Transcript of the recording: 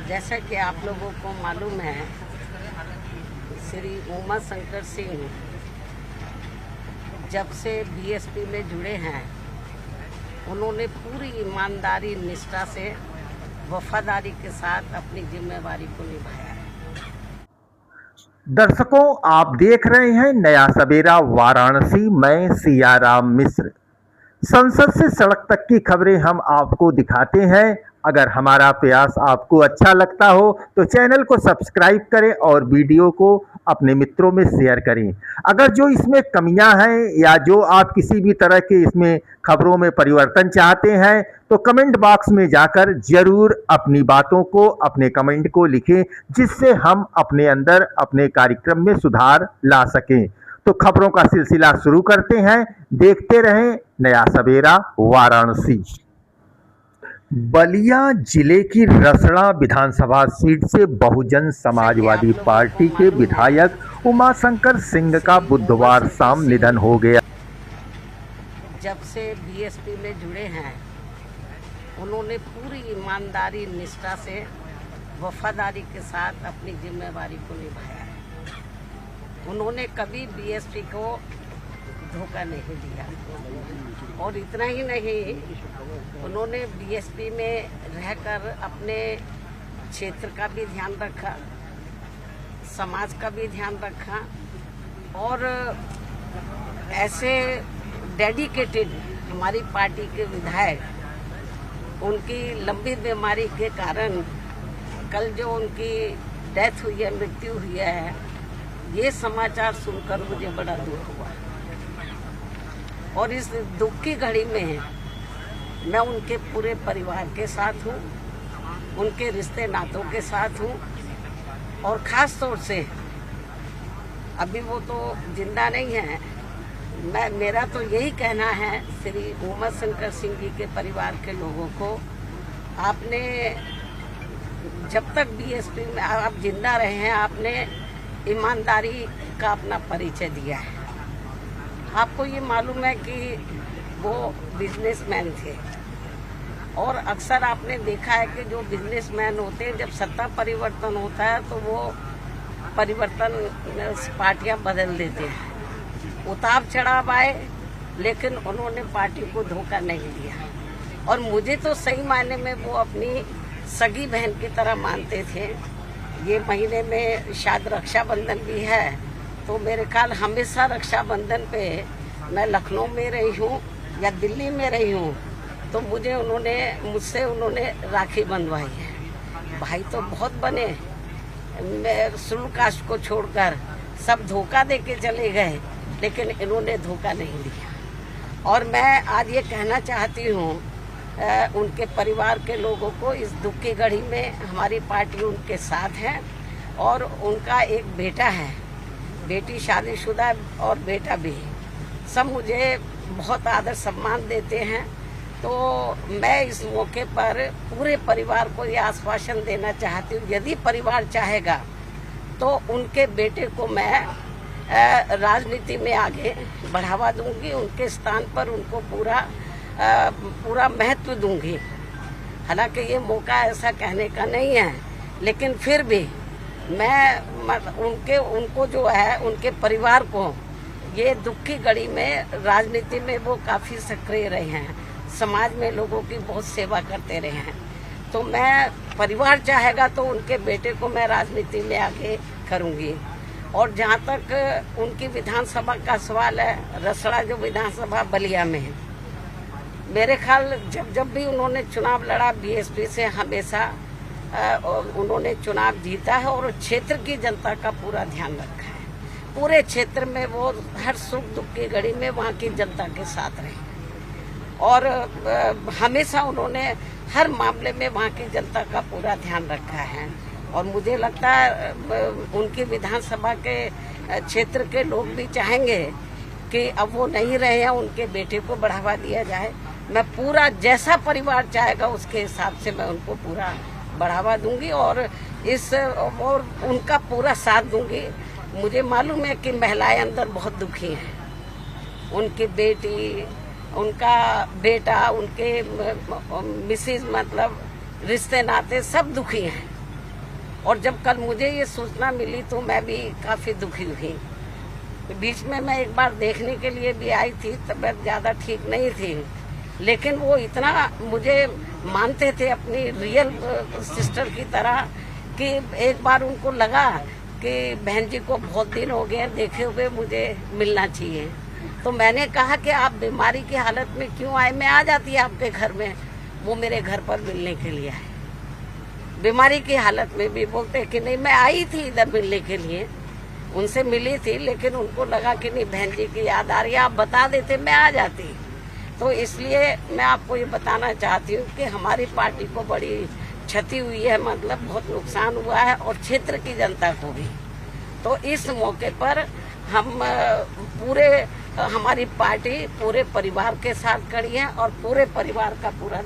जैसा कि आप लोगों को मालूम है, श्री उमा शंकर सिंह जब से बीएसपी में जुड़े हैं, उन्होंने पूरी ईमानदारी निष्ठा से वफादारी के साथ अपनी जिम्मेवारी को निभाया है। दर्शकों, आप देख रहे हैं नया सवेरा वाराणसी। मैं सियाराम मिश्र। संसद से सड़क तक की खबरें हम आपको दिखाते हैं। अगर हमारा प्रयास आपको अच्छा लगता हो तो चैनल को सब्सक्राइब करें और वीडियो को अपने मित्रों में शेयर करें। अगर जो इसमें कमियां हैं या जो आप किसी भी तरह के इसमें खबरों में परिवर्तन चाहते हैं तो कमेंट बॉक्स में जाकर जरूर अपनी बातों को, अपने कमेंट को लिखें, जिससे हम अपने अंदर अपने कार्यक्रम में सुधार ला सकें। तो खबरों का सिलसिला शुरू करते हैं। देखते रहें नया सवेरा वाराणसी। बलिया जिले की रसड़ा विधानसभा सीट से बहुजन समाजवादी पार्टी के विधायक उमा शंकर सिंह का बुधवार शाम निधन हो गया। जब से बीएसपी में जुड़े हैं, उन्होंने पूरी ईमानदारी निष्ठा से वफादारी के साथ अपनी जिम्मेवारी को निभाया है। उन्होंने कभी बीएसपी को धोखा नहीं दिया और इतना ही नहीं, उन्होंने बीएसपी में रहकर अपने क्षेत्र का भी ध्यान रखा, समाज का भी ध्यान रखा और ऐसे डेडिकेटेड हमारी पार्टी के विधायक उनकी लंबी बीमारी के कारण कल जो उनकी डेथ हुई है, मृत्यु हुई है, ये समाचार सुनकर मुझे बड़ा दुख हुआ और इस दुख की घड़ी में मैं उनके पूरे परिवार के साथ हूँ, उनके रिश्ते नातों के साथ हूँ और ख़ास तौर से अभी वो तो जिंदा नहीं है, मेरा तो यही कहना है श्री उमा शंकर सिंह जी के परिवार के लोगों को, आपने जब तक बीएसपी में आप जिंदा रहे हैं, आपने ईमानदारी का अपना परिचय दिया है। आपको ये मालूम है कि वो बिजनेसमैन थे और अक्सर आपने देखा है कि जो बिजनेसमैन होते हैं, जब सत्ता परिवर्तन होता है तो वो परिवर्तन पार्टियां बदल देते हैं। उतार चढ़ाव आए, लेकिन उन्होंने पार्टी को धोखा नहीं दिया और मुझे तो सही मायने में वो अपनी सगी बहन की तरह मानते थे। ये महीने में शायद रक्षाबंधन भी है, तो मेरे ख्याल हमेशा रक्षाबंधन पे मैं लखनऊ में रही हूँ या दिल्ली में रही हूँ, तो मुझसे उन्होंने राखी बंधवाई है। भाई तो बहुत बने, मैं शेड्यूल कास्ट को छोड़कर सब धोखा दे के चले गए, लेकिन इन्होंने धोखा नहीं दिया। और मैं आज ये कहना चाहती हूँ उनके परिवार के लोगों को, इस दुख की घड़ी में हमारी पार्टी उनके साथ है और उनका एक बेटा है, बेटी शादीशुदा और बेटा भी, सब मुझे बहुत आदर सम्मान देते हैं। तो मैं इस मौके पर पूरे परिवार को यह आश्वासन देना चाहती हूँ, यदि परिवार चाहेगा तो उनके बेटे को मैं राजनीति में आगे बढ़ावा दूंगी, उनके स्थान पर उनको पूरा महत्व दूंगी। हालांकि ये मौका ऐसा कहने का नहीं है, लेकिन फिर भी मैं उनको जो है, उनके परिवार को, ये दुख की घड़ी में राजनीति में वो काफ़ी सक्रिय रहे हैं, समाज में लोगों की बहुत सेवा करते रहे हैं। तो मैं, परिवार चाहेगा तो उनके बेटे को मैं राजनीति में आगे करूंगी। और जहाँ तक उनकी विधानसभा का सवाल है, रसड़ा जो विधानसभा बलिया में है, मेरे ख्याल जब भी उन्होंने चुनाव लड़ा बीएसपी से, हमेशा उन्होंने चुनाव जीता है और क्षेत्र की जनता का पूरा ध्यान रखा है। पूरे क्षेत्र में वो हर सुख दुख की घड़ी में वहाँ की जनता के साथ रहे और हमेशा उन्होंने हर मामले में वहाँ की जनता का पूरा ध्यान रखा है। और मुझे लगता है उनकी विधानसभा के क्षेत्र के लोग भी चाहेंगे कि अब वो नहीं रहे हैं, उनके बेटे को बढ़ावा दिया जाए। मैं पूरा, जैसा परिवार चाहेगा उसके हिसाब से मैं उनको पूरा बढ़ावा दूंगी और उनका पूरा साथ दूंगी। मुझे मालूम है कि महिलाएं अंदर बहुत दुखी हैं, उनकी बेटी, उनका बेटा, उनके मिसेज, मतलब रिश्ते नाते सब दुखी हैं। और जब कल मुझे ये सूचना मिली तो मैं भी काफ़ी दुखी हुई। बीच में मैं एक बार देखने के लिए भी आई थी, तबीयत ज़्यादा ठीक नहीं थी, लेकिन वो इतना मुझे मानते थे अपनी रियल सिस्टर की तरह कि एक बार उनको लगा कि बहन जी को बहुत दिन हो गए देखे हुए, मुझे मिलना चाहिए। तो मैंने कहा कि आप बीमारी की हालत में क्यों आए, मैं आ जाती आपके घर में। वो मेरे घर पर मिलने के लिए आए, बीमारी की हालत में भी। बोलते कि नहीं, मैं आई थी इधर मिलने के लिए, उनसे मिली थी, लेकिन उनको लगा कि नहीं बहन जी की याद आ रही है, आप बता देते मैं आ जाती। तो इसलिए मैं आपको ये बताना चाहती हूँ कि हमारी पार्टी को बड़ी क्षति हुई है, मतलब बहुत नुकसान हुआ है, और क्षेत्र की जनता को भी। तो इस मौके पर हम हमारी पार्टी पूरे परिवार के साथ खड़ी है और पूरे परिवार का पूरा